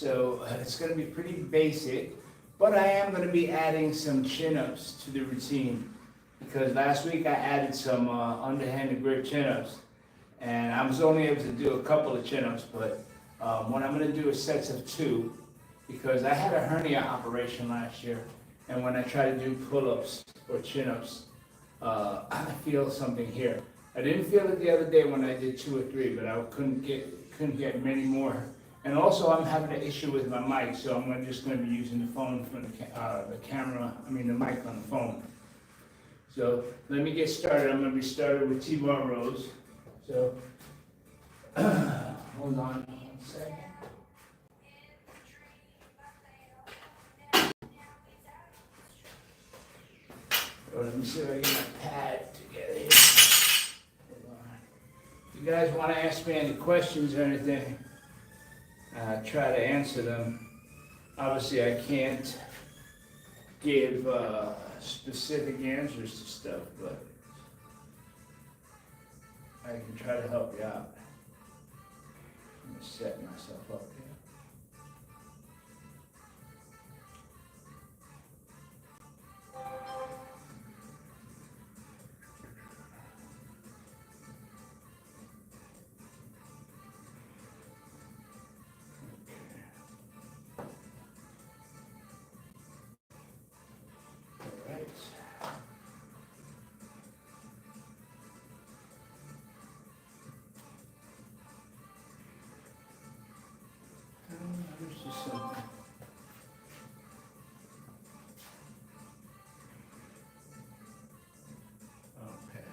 So it's going to be pretty basic, but I am going to be adding some chin-ups to the routine because last week I added some underhanded grip chin-ups, and I was only able to do a couple of chin-ups, but what I'm going to do is sets of 2 because I had a hernia operation last year, and when I try to do pull-ups or chin-ups, I feel something here. I didn't feel it the other day when I did 2 or 3, but I couldn't get many more. And also, I'm having an issue with my mic, so I'm just going to be using the phone for the camera. I mean, the mic on the phone. So let me get started. I'm going to be started with T-bar rows. So hold on 1 second. So let me see if I get my pad together here. Hold on. If you guys want to ask me any questions or anything, try to answer them. Obviously, I can't give specific answers to stuff, but I can try to help you out. I'm going to set myself up here. There's just something. Okay.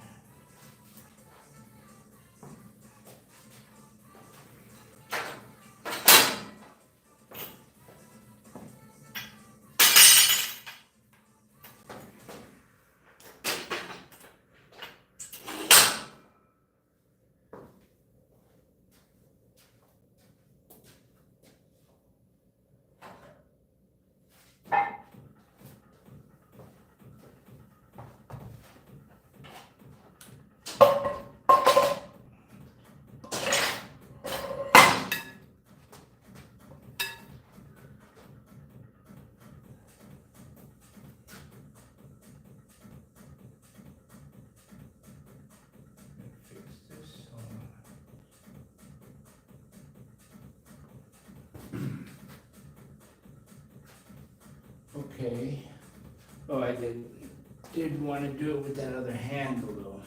Okay. Oh, I did want to do it with that other handle though.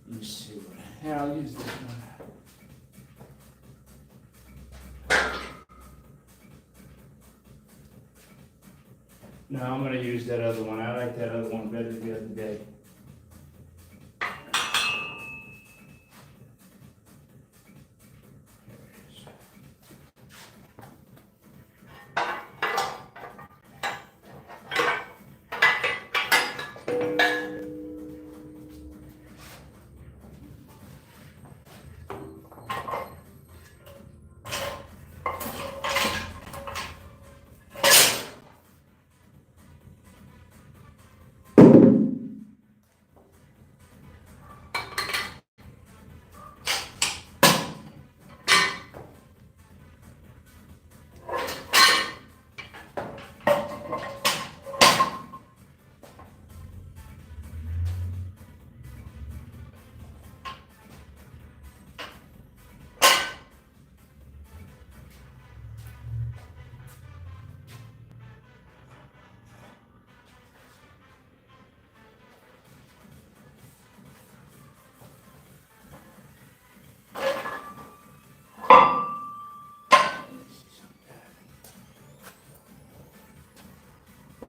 Let me see what. Yeah, I'll use this one. No, I'm going to use that other one. I like that other one better than the other day.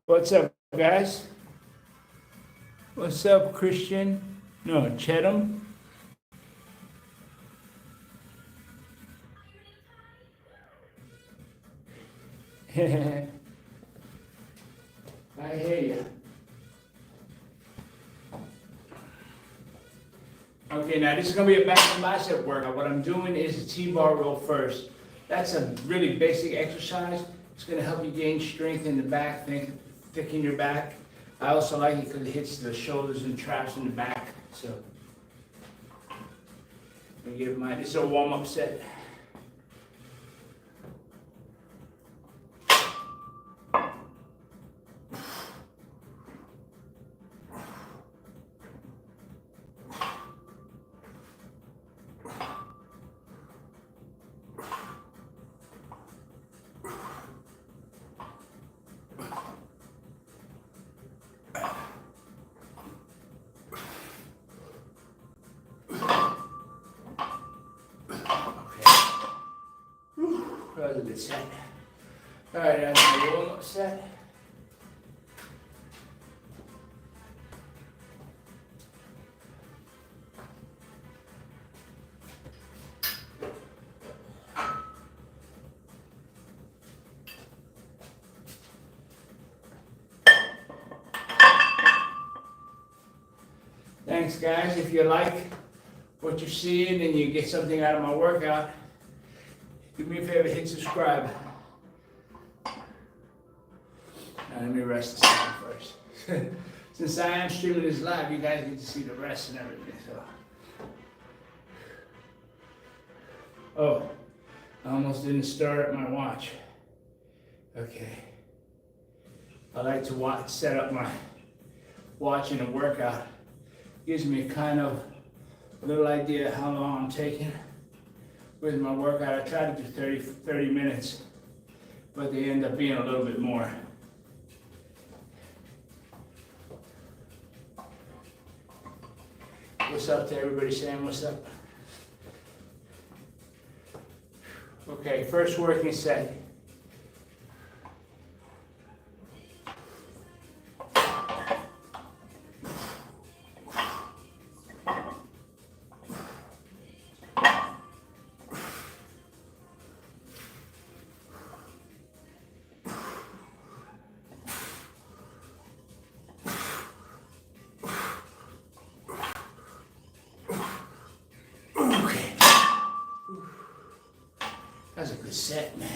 What's up, guys? What's up, Christian? No, Chetham? I hear you. Okay, now this is going to be a back and bicep workout. What I'm doing is a T-bar row first. That's a really basic exercise. It's going to help you gain strength in the back, thicken your back. I also like it because it hits the shoulders and traps in the back. So This is a warm-up set. That was a good set. All right, that's my warm-up set. Thanks, guys. If you like what you're seeing and you get something out of my workout, do me a favor, hit subscribe. Now let me rest the sound first. Since I am streaming this live, you guys get to see the rest and everything. So, oh, I almost didn't start my watch. Okay. I like to set up my watch in a workout. Gives me a kind of little idea how long I'm taking with my workout. I try to do 30 minutes, but they end up being a little bit more. What's up to everybody saying what's up? Okay, first working set. That's a good set, man.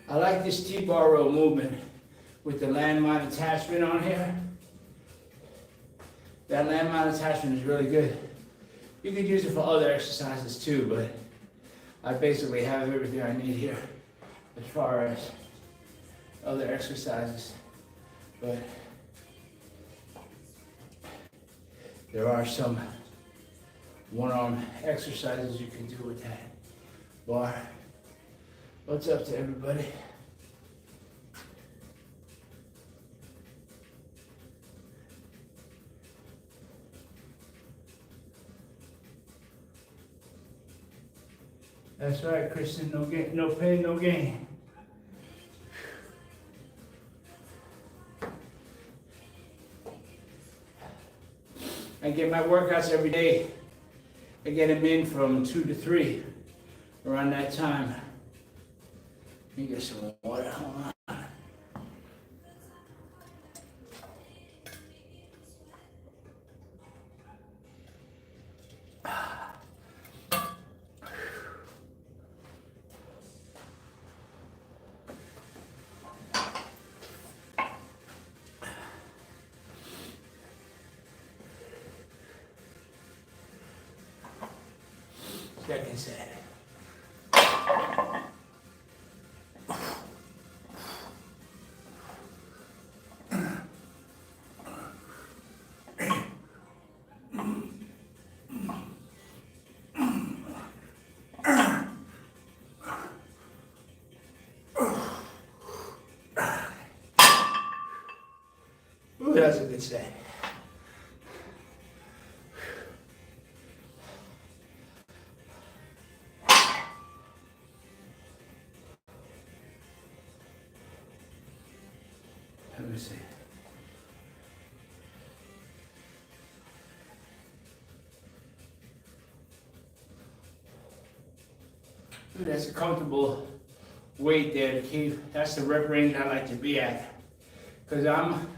I like this T-bar row movement with the landmine attachment on here. That landmine attachment is really good. You could use it for other exercises too, but I basically have everything I need here as far as other exercises. But there are some one-arm exercises you can do with that bar. What's up to everybody? That's right, Kristen. No gain, no pain, no gain. I get my workouts every day. I get them in from 2 to 3, around that time. Let me get some water, hold on. Second set. Ooh, that's a good set. Let me see. Ooh, that's a comfortable weight there to keep. That's the rep range I like to be at. Because I'm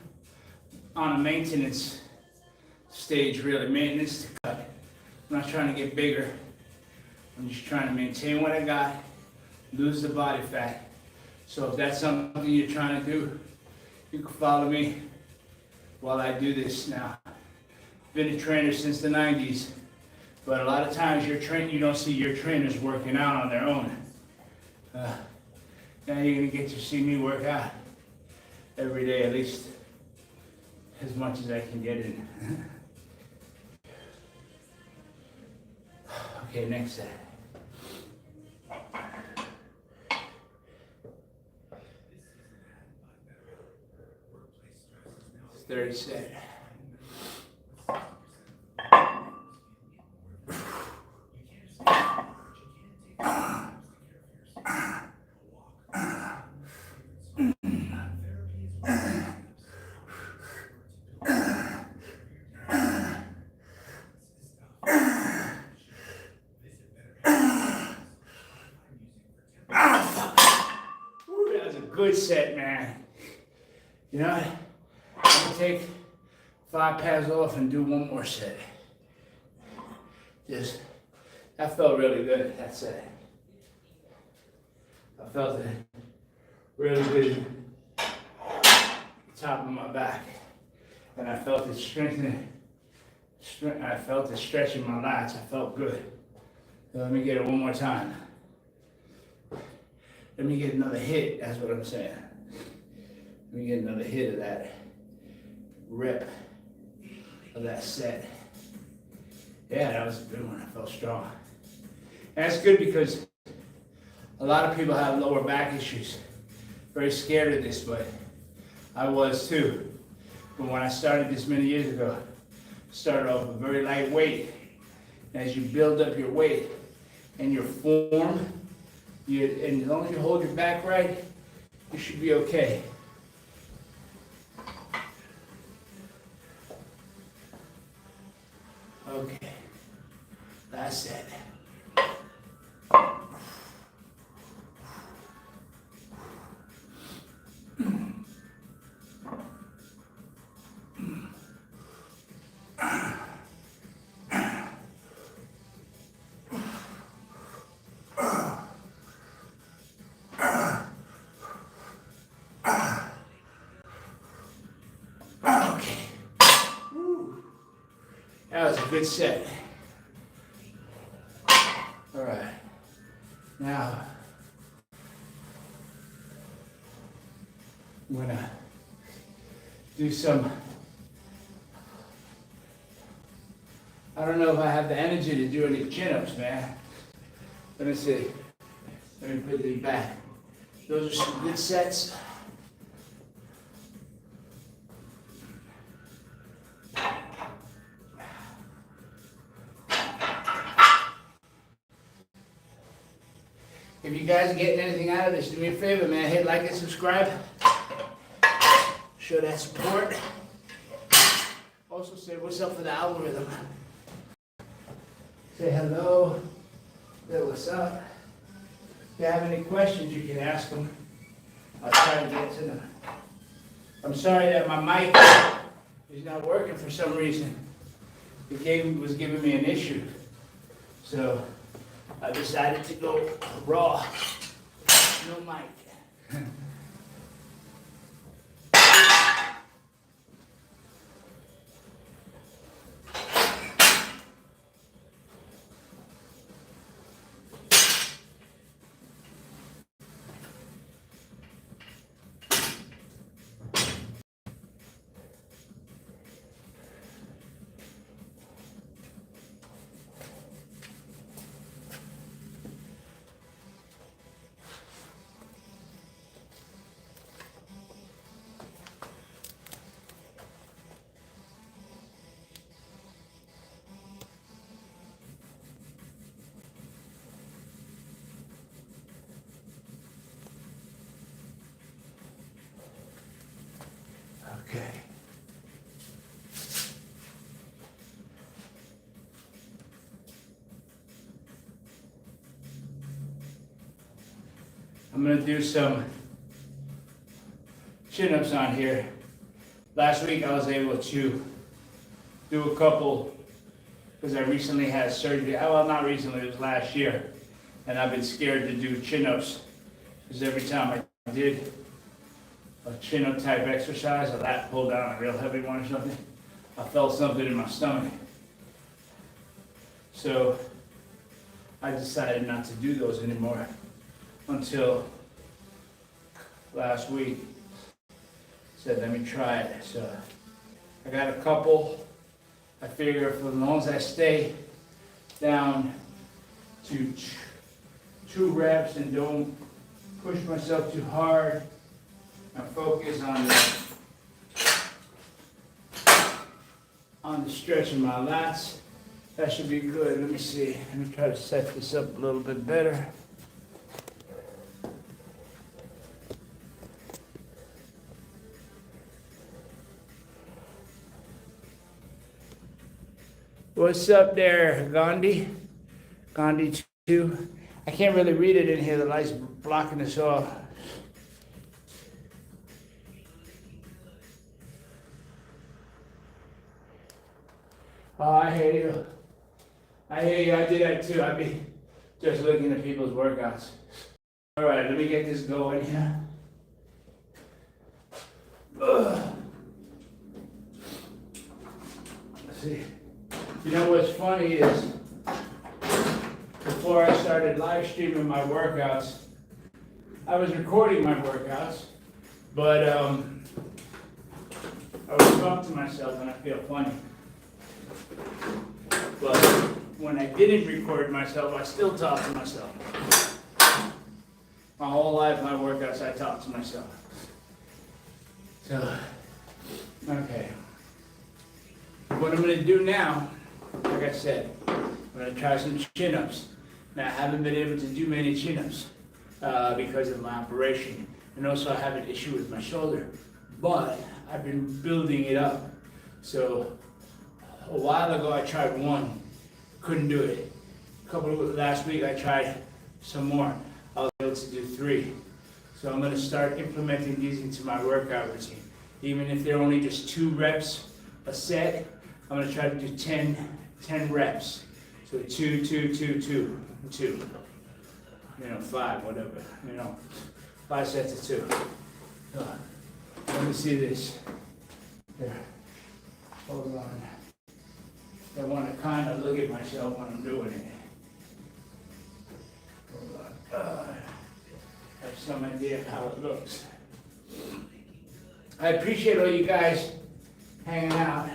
on a maintenance stage, really. Maintenance to cut. I'm not trying to get bigger. I'm just trying to maintain what I got, lose the body fat. So if that's something you're trying to do, you can follow me while I do this now. been a trainer since the 90s, but a lot of times you don't see your trainers working out on their own. Now you're gonna get to see me work out every day, at least as much as I can get in. Okay, next set. Third set. That was a good set, man. You know, I'm gonna take 5 pads off and do one more set. That felt really good, that set. I felt it really good at the top of my back. And I felt it strengthening. I felt it stretching my lats. I felt good. So let me get it one more time. Let me get another hit, that's what I'm saying. Let me get another hit of that rep of that set. Yeah, that was a good one. I felt strong. And that's good because a lot of people have lower back issues. Very scared of this, but I was too. But when I started this many years ago, I started off with very light weight. And as you build up your weight and your form, and as long as you hold your back right, you should be okay. Okay, last set. That was a good set. All right. Now, I'm gonna do some, I don't know if I have the energy to do any chin-ups, man. Let me see. Let me put these back. Those are some good sets. If you guys are getting anything out of this, do me a favor, man. Hit like and subscribe. Show that support. Also say what's up for the algorithm. Say hello. Say what's up. If you have any questions, you can ask them. I'll try to get to them. I'm sorry that my mic is not working for some reason. It was giving me an issue. So I decided to go raw, no mic. Okay. I'm going to do some chin-ups on here. Last week I was able to do a couple because I recently had surgery. Well, not recently, it was last year. And I've been scared to do chin-ups because every time I did a chin-up type exercise, a lat pull down, a real heavy one or something, I felt something in my stomach. So I decided not to do those anymore until last week. Said, let me try it. So I got a couple. I figure for as long as I stay down to 2 reps and don't push myself too hard, I focus on the stretch of my lats. That should be good. Let me see. Let me try to set this up a little bit better. What's up there, Gandhi? Gandhi 2. I can't really read it in here. The light's blocking us off. Oh, I hear you. I hear you. I do that too. I be just looking at people's workouts. All right, let me get this going here. Let's see. You know what's funny is, before I started live streaming my workouts, I was recording my workouts, but I would talk to myself and I feel funny. But when I didn't record myself, I still talk to myself. My whole life, my workouts, I talk to myself. So, okay. What I'm going to do now, like I said, I'm going to try some chin-ups. Now, I haven't been able to do many chin-ups because of my operation. And also I have an issue with my shoulder. But I've been building it up. So a while ago I tried one, couldn't do it. Last week I tried some more. I was able to do 3. So I'm going to start implementing these into my workout routine. Even if they're only just 2 reps a set, I'm going to try to do 10 reps. So 2, 2, 2, 2, 2. 5, whatever. 5 sets of 2. Let me see this. There. Hold on. I want to kind of look at myself when I'm doing it. Hold on. I have some idea how it looks. I appreciate all you guys hanging out.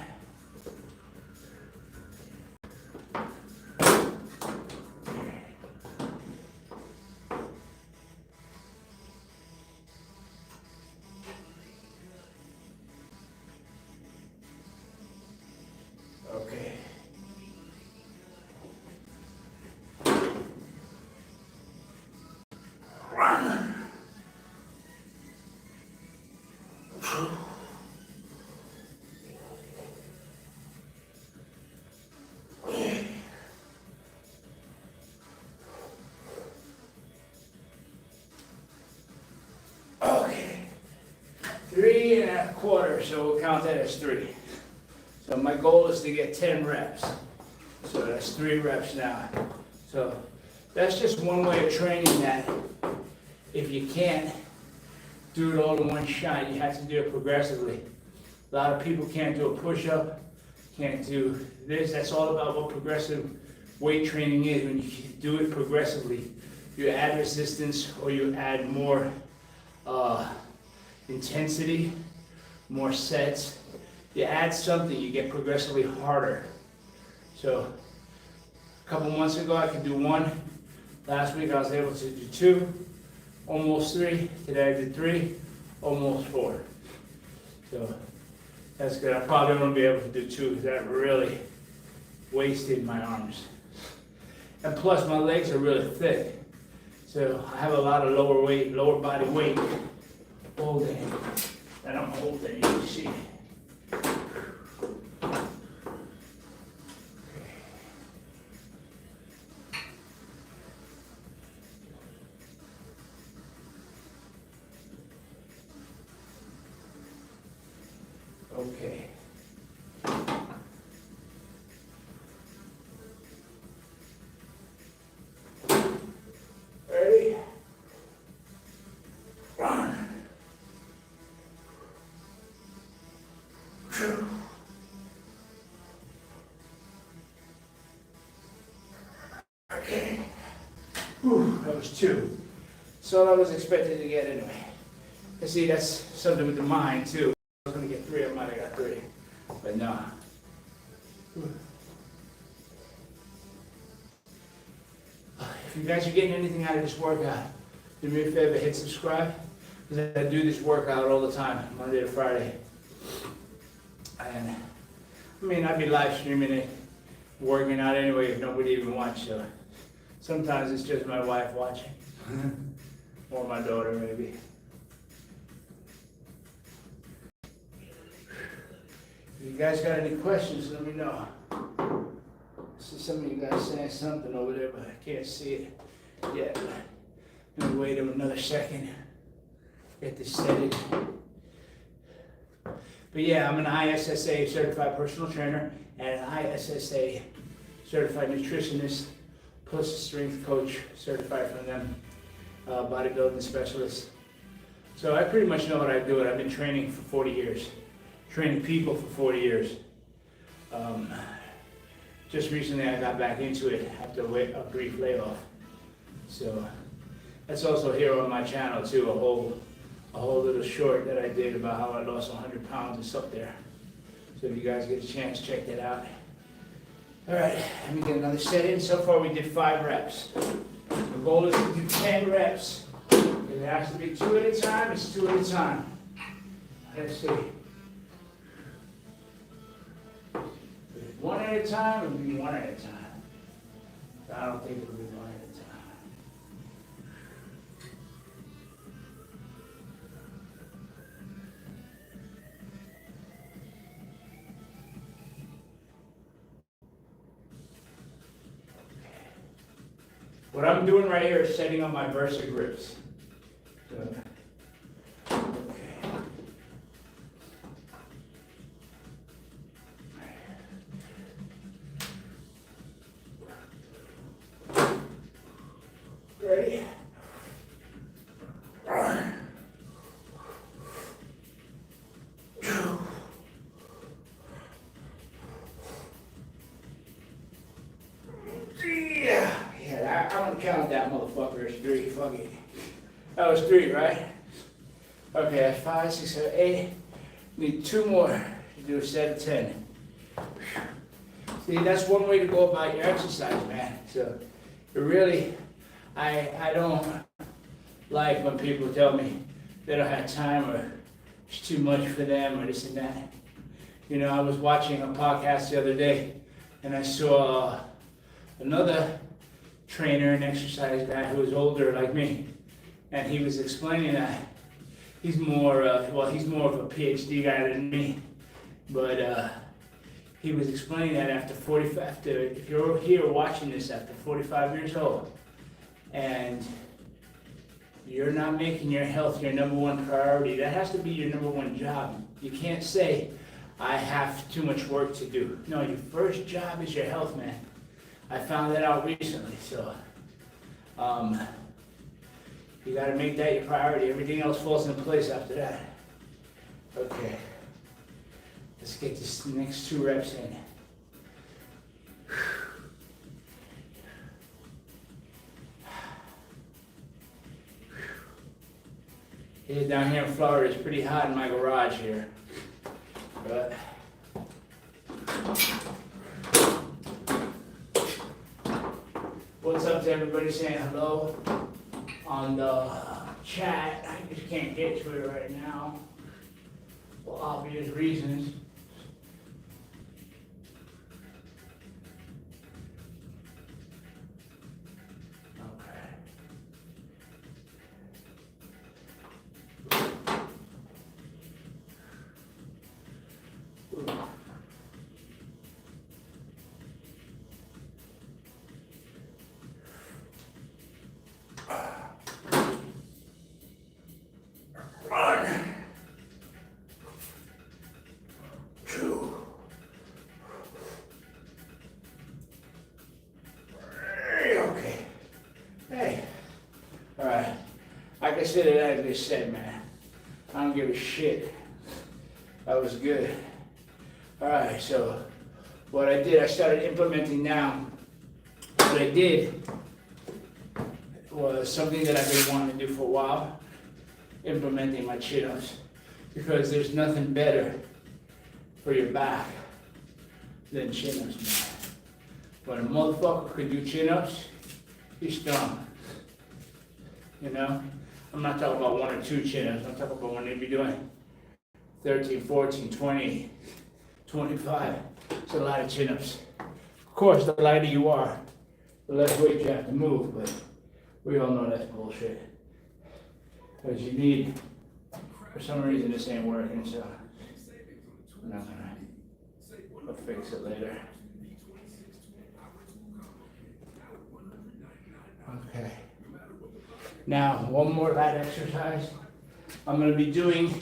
Okay. Okay. 3 1/4, so we'll count that as 3. So my goal is to get 10 reps. So that's 3 reps now. So that's just one way of training that if you can't do it all in one shot, you have to do it progressively. A lot of people can't do a push-up, can't do this. That's all about what progressive weight training is. When you do it progressively, you add resistance or you add more intensity, more sets. You add something, you get progressively harder. So a couple months ago I could do 1. Last week I was able to do 2, almost 3. Today I did 3, almost 4. So that's good. I probably won't be able to do 2 because that really wasted my arms. And plus my legs are really thick. So I have a lot of lower body weight holding. And I'm holding, you can see. Okay. Ready? One. 2. Okay. Whew, that was 2. That's all I was expected to get anyway. You see, that's something with the mind too. I was gonna get 3, I might have got 3. But no. If you guys are getting anything out of this workout, do me a favor, hit subscribe. Because I do this workout all the time, Monday to Friday. And I mean, I'd be live streaming it, working out anyway if nobody even watched. So sometimes it's just my wife watching. Or my daughter maybe. If you guys got any questions, let me know. I see some of you guys saying something over there, but I can't see it yet. I'm gonna wait another second. Get this set in. But yeah, I'm an ISSA certified personal trainer and an ISSA certified nutritionist, plus a strength coach certified from them, bodybuilding specialist. So I pretty much know what I do. I've been training for 40 years, training people for 40 years. Just recently I got back into it after a brief layoff. So that's also here on my channel too, a whole little short that I did about how I lost 100 pounds. It's up there. So if you guys get a chance, check that out. All right, let me get another set in. So far we did 5 reps. The goal is to do 10 reps. If it has to be 2 at a time, it's 2 at a time. Let's see. If it's 1 at a time, it'll be 1 at a time. I don't think it'll be 1 at a time. What I'm doing right here is setting up my Versa grips. So, ready? I don't count that motherfucker as 3. Fuck it. That was 3, right? Okay, that's 5, 6, 7, 8. Need 2 more to do a set of 10. See, that's one way to go about your exercise, man. So, it really, I don't like when people tell me they don't have time or it's too much for them or this and that. You know, I was watching a podcast the other day and I saw another trainer and exercise guy who was older like me, and he was explaining that he's more of a PhD guy than me, but he was explaining that if you're here watching this after 45 years old and you're not making your health your number 1 priority, that has to be your number 1 job. You can't say, I have too much work to do. No, your first job is your health, man. I found that out recently, so you got to make that your priority. Everything else falls into place after that. Okay, let's get this next 2 reps in. Yeah, down here in Florida, it's pretty hot in my garage here, but what's up to everybody saying hello on the chat? I just can't get to it right now for obvious reasons. Like I said, as I said, man, I don't give a shit. That was good. All right, so what I did, I started implementing now what I I did was something that I've been wanting to do for a while, implementing my chin-ups, because there's nothing better for your back than chin-ups, man. When a motherfucker could do chin-ups, he's strong. You know? I'm not talking about 1 or 2 chin-ups, I'm talking about when they be doing 13, 14, 20, 25. It's a lot of chin-ups. Of course, the lighter you are, the less weight you have to move, but we all know that's bullshit. Because you need, for some reason this ain't working, so I'm not gonna, I'll fix it later. Okay. Now, one more light exercise I'm gonna be doing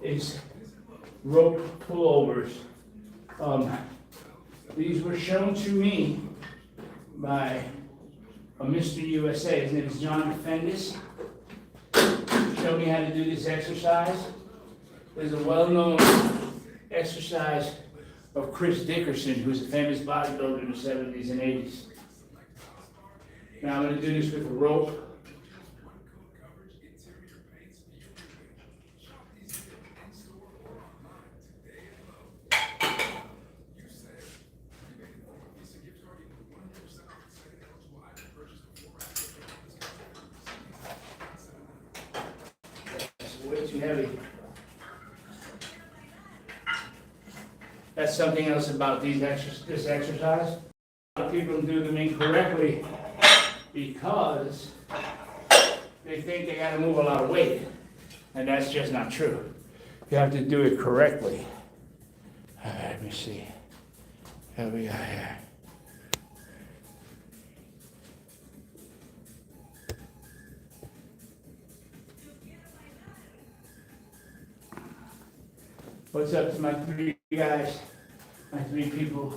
is rope pullovers. These were shown to me by a Mr. USA. His name is John Defendis. Showed me how to do this exercise. There's a well-known exercise of Chris Dickerson, who's a famous bodybuilder in the 70s and 80s. Now I'm going to do this with a rope. Way too heavy. That's something else about this exercise. A lot of people do them incorrectly because they think they got to move a lot of weight, and that's just not true. You have to do it correctly. All right, let me see. What we got here? What's up to my 3 guys, my 3 people?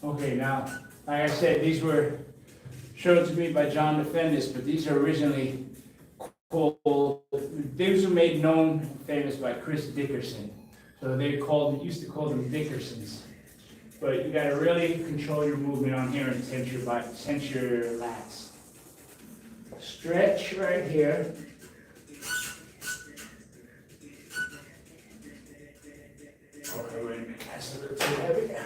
Okay, now, like I said, these were shown to me by John Defendis, but these are originally called, these were made known and famous by Chris Dickerson. So they used to call them Dickersons. But you gotta really control your movement on here and tense your lats. Stretch right here. Okay, wait a minute, that's a little too heavy.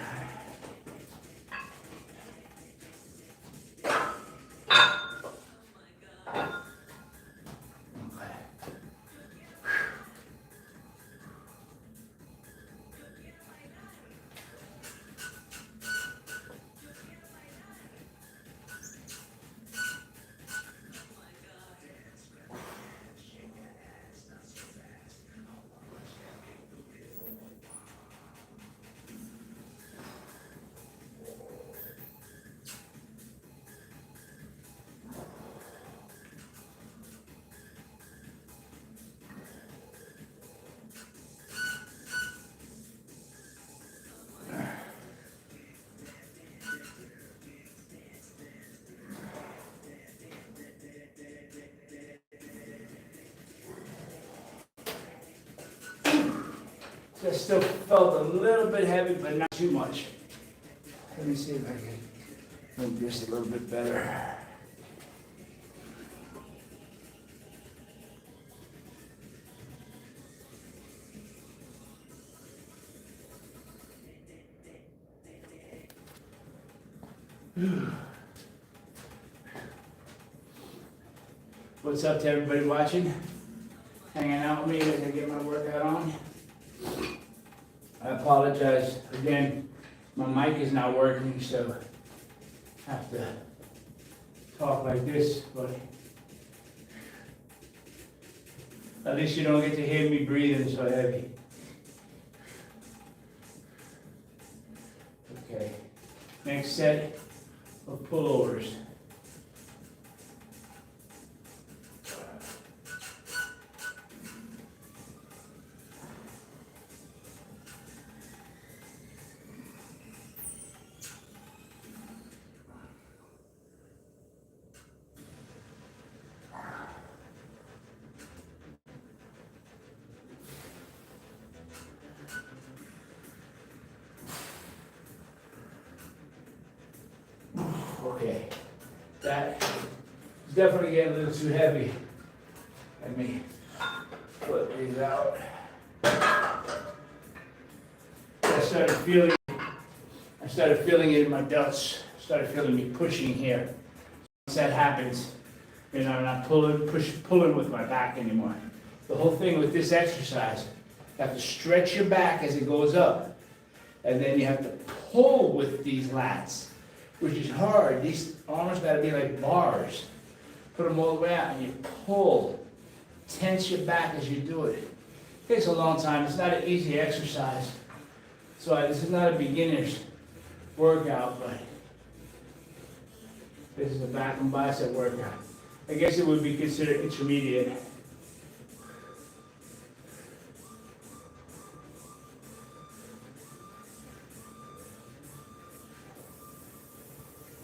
That still felt a little bit heavy, but not too much. Let me see if I can make this a little bit better. What's up to everybody watching? Hanging out with me as I get my workout on. I apologize again, my mic is not working, so I have to talk like this, but at least you don't get to hear me breathing so heavy. Okay, next set of pullovers. Okay, that is definitely getting a little too heavy. Let me put these out. I started feeling it in my delts. Started feeling me pushing here. Once that happens, I'm not pulling with my back anymore. The whole thing with this exercise, you have to stretch your back as it goes up, and then you have to pull with these lats, which is hard. These arms got to be like bars. Put them all the way out, and you pull. Tense your back as you do it. It takes a long time. It's not an easy exercise. So this is not a beginner's workout, but this is a back and bicep workout. I guess it would be considered intermediate.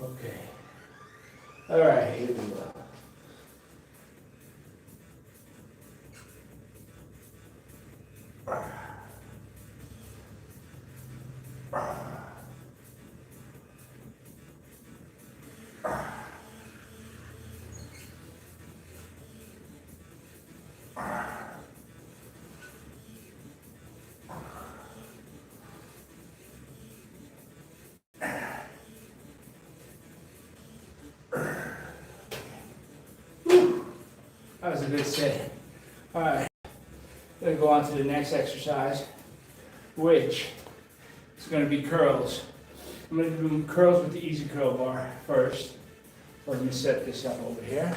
Okay. All right, here we go. That was a good set. All right, going to go on to the next exercise, which is going to be curls. I'm going to do curls with the easy curl bar first. So let me set this up over here.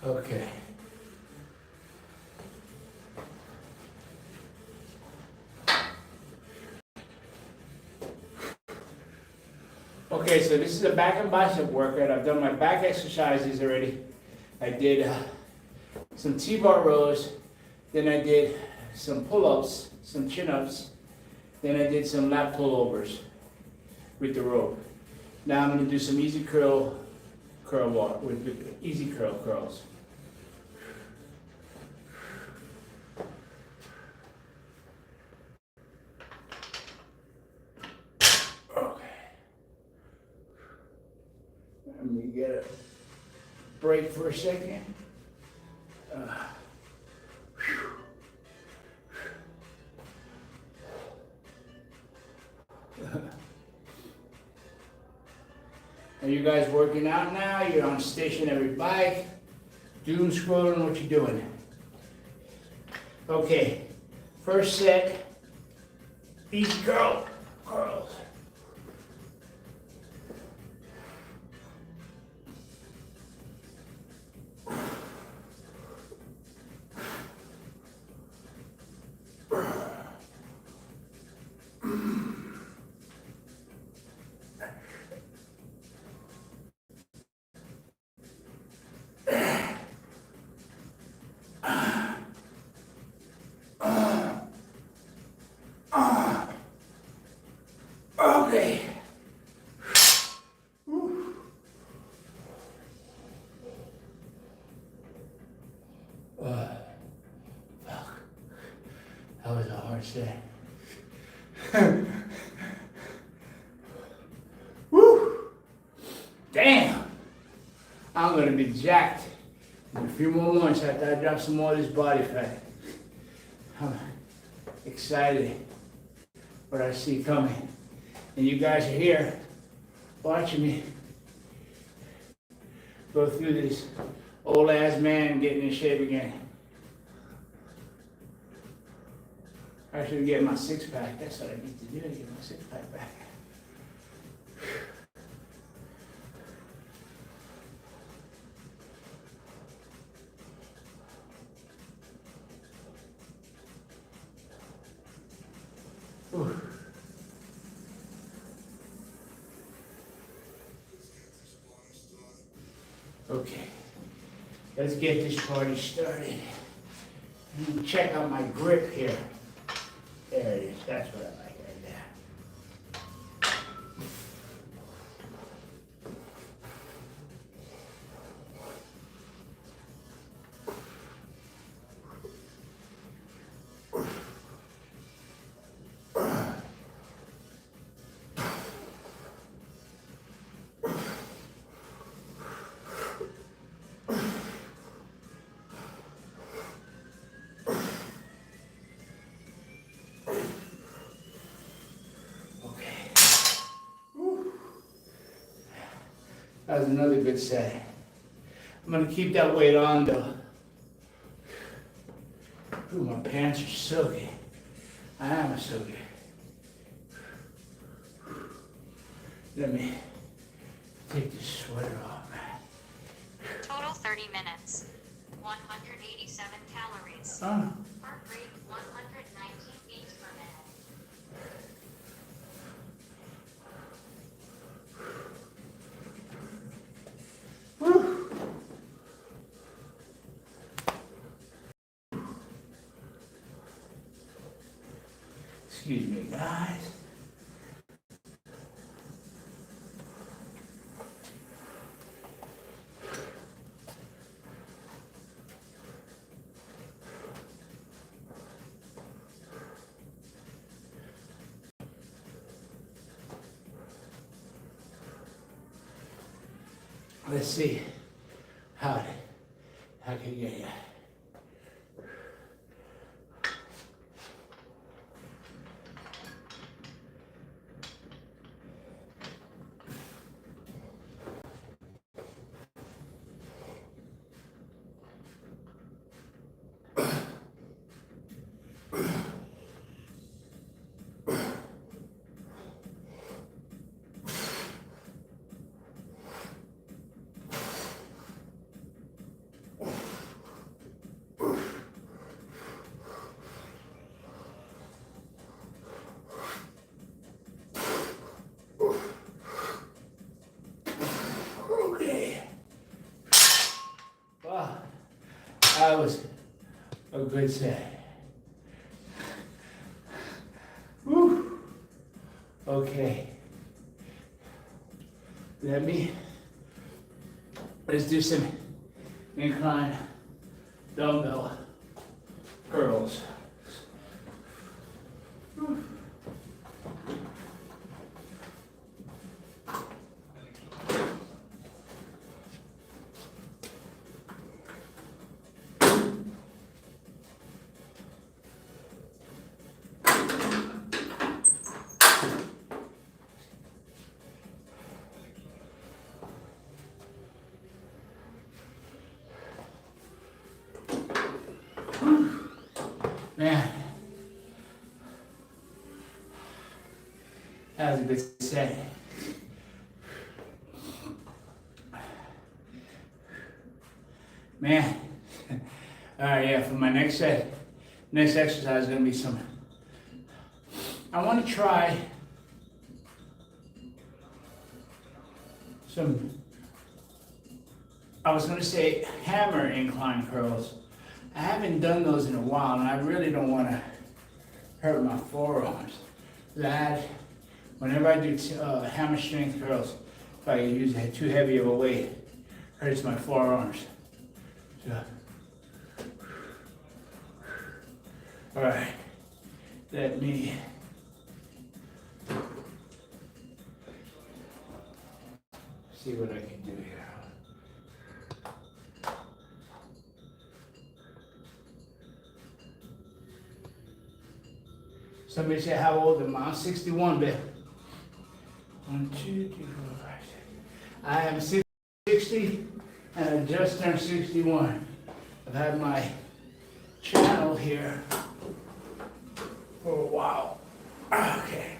Okay. Okay, so this is a back and bicep workout. I've done my back exercises already. I did some T-bar rows, then I did some pull-ups, some chin-ups, then I did some lat pullovers with the rope. Now I'm going to do some easy curl walk with easy curls. Let me get a break for a second. Are you guys working out now? You're on a stationary bike, doom scrolling, what you doing? Okay, first set, easy curls. Okay. Fuck. That was a hard set. Woo! Damn! I'm gonna be jacked in a few more months after I drop some more of this body fat. I'm excited what I see coming. And you guys are here watching me go through this old ass man getting in shape again. I should get my six-pack. That's what I need to do to get my six-pack back. Okay, let's get this party started. Check out my grip here. There it is, that's what I like right there. That was another good set. I'm gonna keep that weight on though. Ooh, my pants are soaking. I am soaking. Let me take this sweater off. Total 30 minutes. 187 calories. Oh. Heart rate 119 beats per minute. Whew. Excuse me, guys. Let's see how I can get you. Wow, that was a good set. Woo. Okay. Let's do some incline dumbbell curls. Woo. Man, that was a good set. Man, all right, yeah, for my next set, next exercise is gonna be I wanna try I was gonna say hammer incline curls. I haven't done those in a while, and I really don't want to hurt my forearms. Whenever I do hammer strength curls, if I use too heavy of a weight, it hurts my forearms. So, all right, let me see what I can do here. Somebody say how old am I? I'm 61, babe. 1, 2, 3, 4, 5, 6. I am 60 and I just turned 61. I've had my channel here for a while. Okay.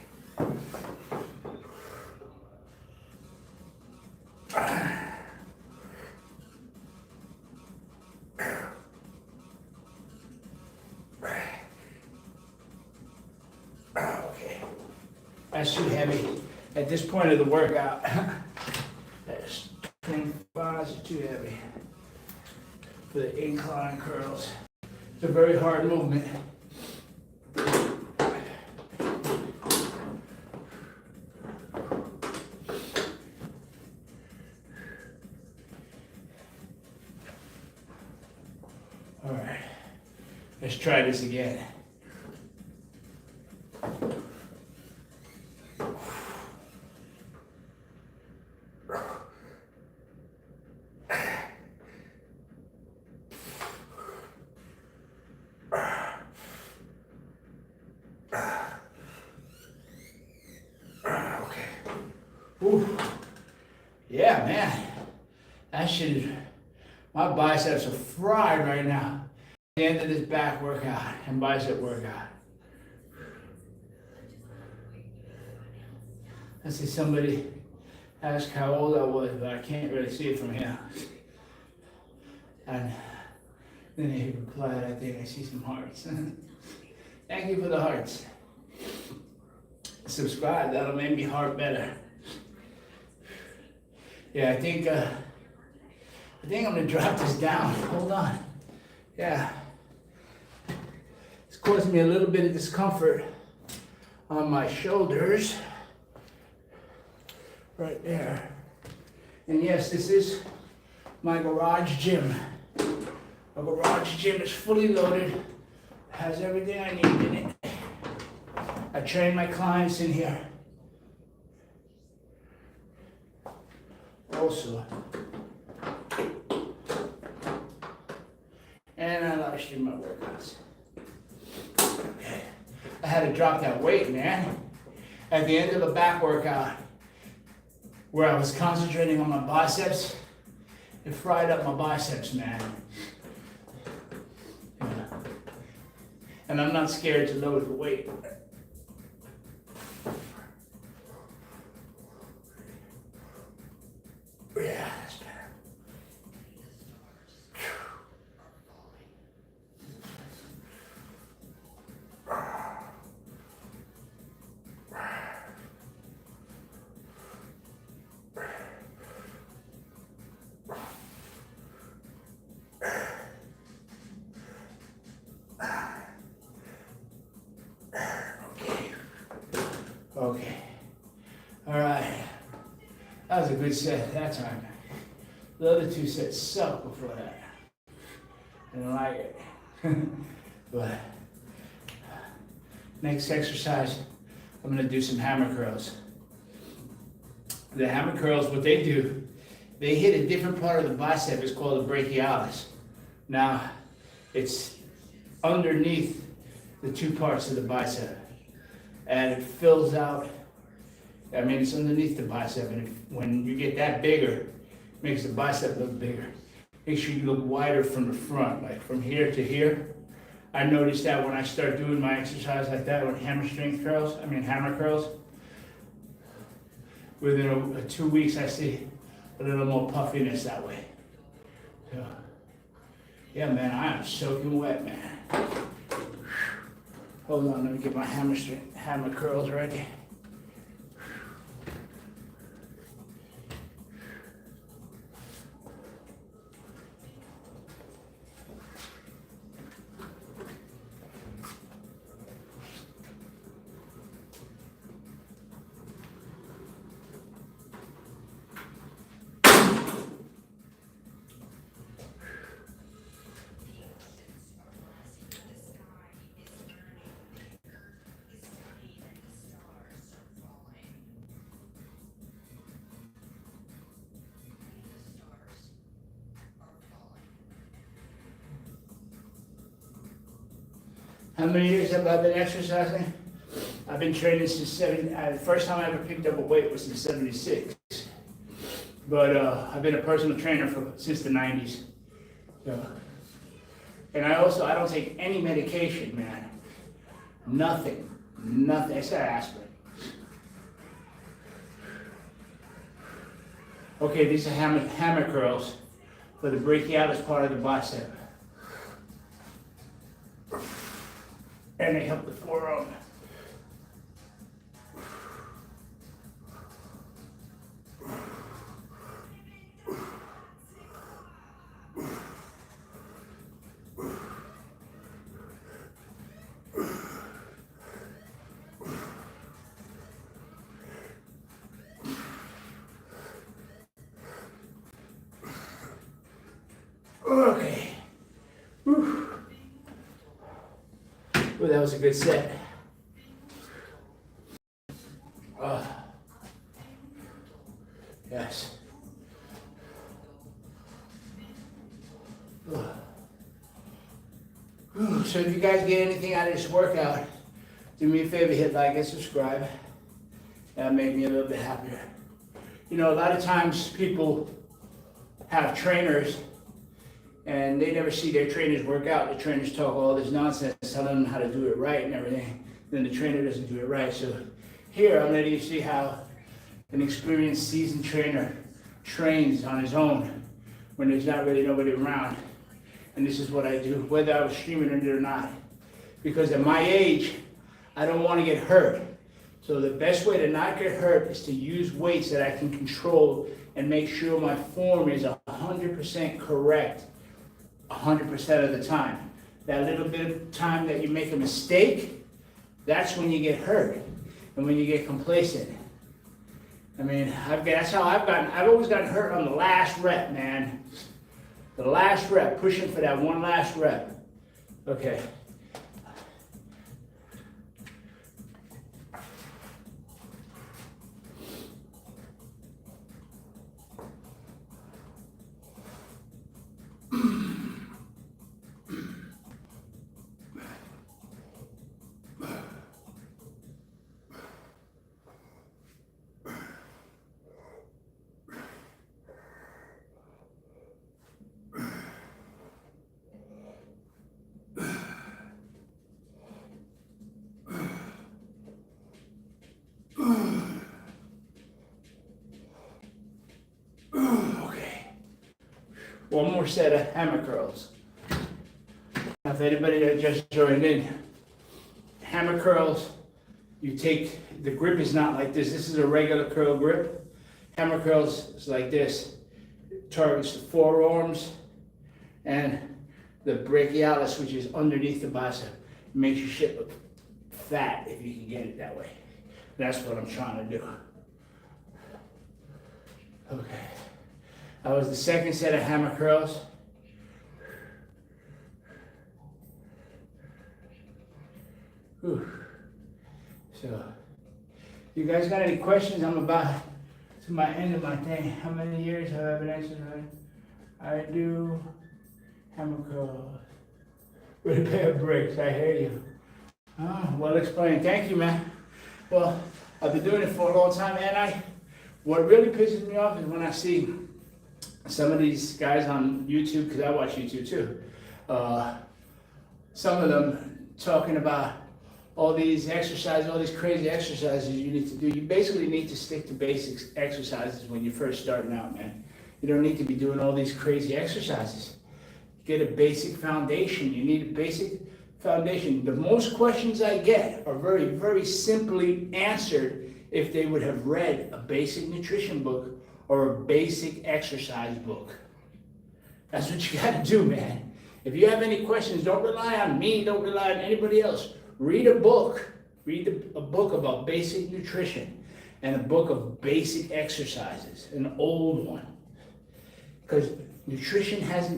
That's too heavy at this point of the workout. That's 25, bars are too heavy for the incline curls. It's a very hard movement. All right, let's try this again. Ooh. Yeah, man, that shit is, my biceps are fried right now. At the end of this back workout and bicep workout. I see somebody ask how old I was, but I can't really see it from here. And then he replied, I think I see some hearts. Thank you for the hearts. Subscribe, that'll make me heart better. Yeah, I think I'm gonna drop this down. Hold on. Yeah. It's causing me a little bit of discomfort on my shoulders. Right there. And yes, this is my garage gym. My garage gym is fully loaded, has everything I need in it. I train my clients in here. Also, and I live stream my workouts. Okay. I had to drop that weight, man. At the end of a back workout, where I was concentrating on my biceps, it fried up my biceps, man. Yeah. And I'm not scared to load the weight. Yeah, that's better. Okay. All right. That was a good set that time. The other two sets sucked before that. I didn't like it. But next exercise, I'm gonna do some hammer curls. The hammer curls, what they do, they hit a different part of the bicep. It's called the brachialis. Now, it's underneath the two parts of the bicep. And it fills out, I mean, it's underneath the bicep, and when you get that bigger, it makes the bicep look bigger. Makes sure you look wider from the front, like from here to here. I noticed that when I start doing my exercise like that with hammer curls, within 2 weeks I see a little more puffiness that way. So, yeah, man, I am soaking wet, man. Hold on, let me get my hammer curls ready. How many years have I been exercising? I've been training since the first time I ever picked up a weight was in '76. But I've been a personal trainer since the 90s. So, and I don't take any medication, man. Nothing, except aspirin. Okay, these are hammer curls for the brachialis part of the bicep. And they help the forearm. But that was a good set. Yes. So if you guys get anything out of this workout, do me a favor, hit like and subscribe. That'll make me a little bit happier. You know, a lot of times people have trainers and they never see their trainers work out. The trainers talk all this nonsense, telling them how to do it right and everything. Then the trainer doesn't do it right. So here I'm letting you see how an experienced, seasoned trainer trains on his own when there's not really nobody around. And this is what I do, whether I was streaming it or not. Because at my age, I don't want to get hurt. So the best way to not get hurt is to use weights that I can control and make sure my form is 100% correct 100% of the time. That little bit of time that you make a mistake, that's when you get hurt and when you get complacent. I mean, that's how I've always gotten hurt on the last rep, man. The last rep, pushing for that one last rep. Okay. Okay. One more set of hammer curls. Now, if anybody that just joined in, hammer curls, you take, the grip is not like this. This is a regular curl grip. Hammer curls is like this. It targets the forearms and the brachialis, which is underneath the bicep. It makes your shit look fat if you can get it that way. That's what I'm trying to do. Okay. That was the second set of hammer curls. Whew. So, you guys got any questions? I'm about to my end of my thing. How many years have I been exercising? I do hammer curls with a pair of brakes. I hear you. Oh, well explained. Thank you, man. Well, I've been doing it for a long time, and what really pisses me off is when I see some of these guys on YouTube, because I watch YouTube too, some of them talking about all these exercises, all these crazy exercises you need to do. You basically need to stick to basic exercises when you're first starting out, man. You don't need to be doing all these crazy exercises. Get a basic foundation. You need a basic foundation. The most questions I get are very, very simply answered if they would have read a basic nutrition book or a basic exercise book. That's what you gotta do, man. If you have any questions, don't rely on me, don't rely on anybody else. Read a book. Read a book about basic nutrition and a book of basic exercises, an old one. Because nutrition has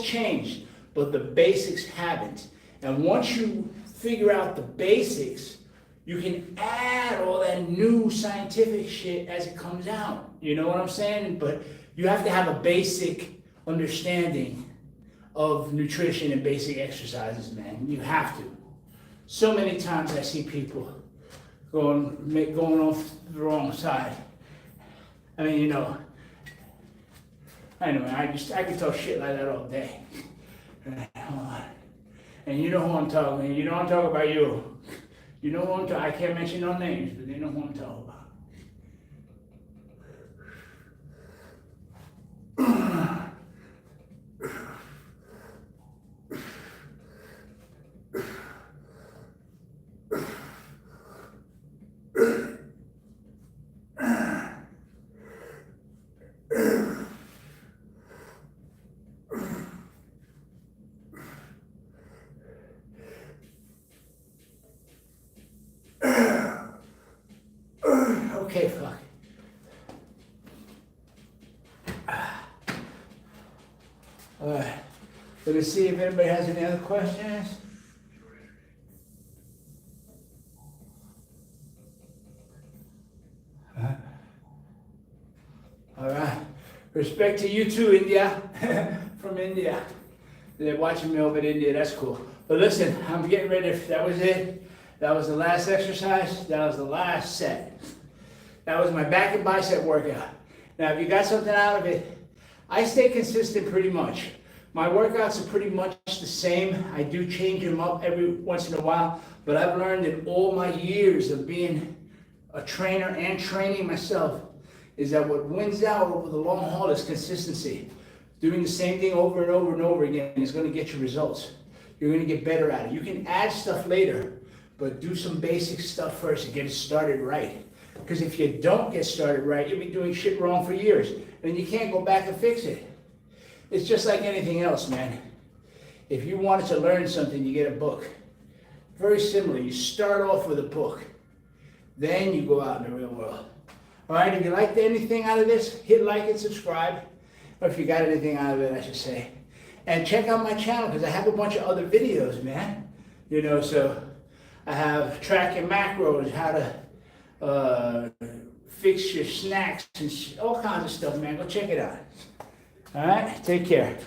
changed, but the basics haven't. And once you figure out the basics, you can add all that new scientific shit as it comes out. You know what I'm saying? But you have to have a basic understanding of nutrition and basic exercises, man. You have to. So many times I see people going off the wrong side. I mean, you know, anyway, I can talk shit like that all day. And you know who I'm talking, you know I'm talking about you. You know who I'm talking, I can't mention no names, but they know who I'm talking about. Okay, fuck. All right. Let me see if anybody has any other questions. Respect to you too, India. From India. They're watching me over in India, that's cool. But listen, I'm getting ready, that was it. That was the last exercise, that was the last set. That was my back and bicep workout. Now, if you got something out of it, I stay consistent pretty much. My workouts are pretty much the same. I do change them up every once in a while, but I've learned in all my years of being a trainer and training myself is that what wins out over the long haul is consistency. Doing the same thing over and over and over again is going to get you results. You're going to get better at it. You can add stuff later, but do some basic stuff first and get it started right. Because if you don't get started right, you'll be doing shit wrong for years, and you can't go back and fix it. It's just like anything else, man. If you wanted to learn something, you get a book. Very similar. You start off with a book. Then you go out in the real world. All right, if you liked anything out of this, hit like and subscribe. Or if you got anything out of it, I should say. And check out my channel, because I have a bunch of other videos, man. You know, so I have tracking macros, how to fix your snacks, and all kinds of stuff, man. Go check it out. All right, take care.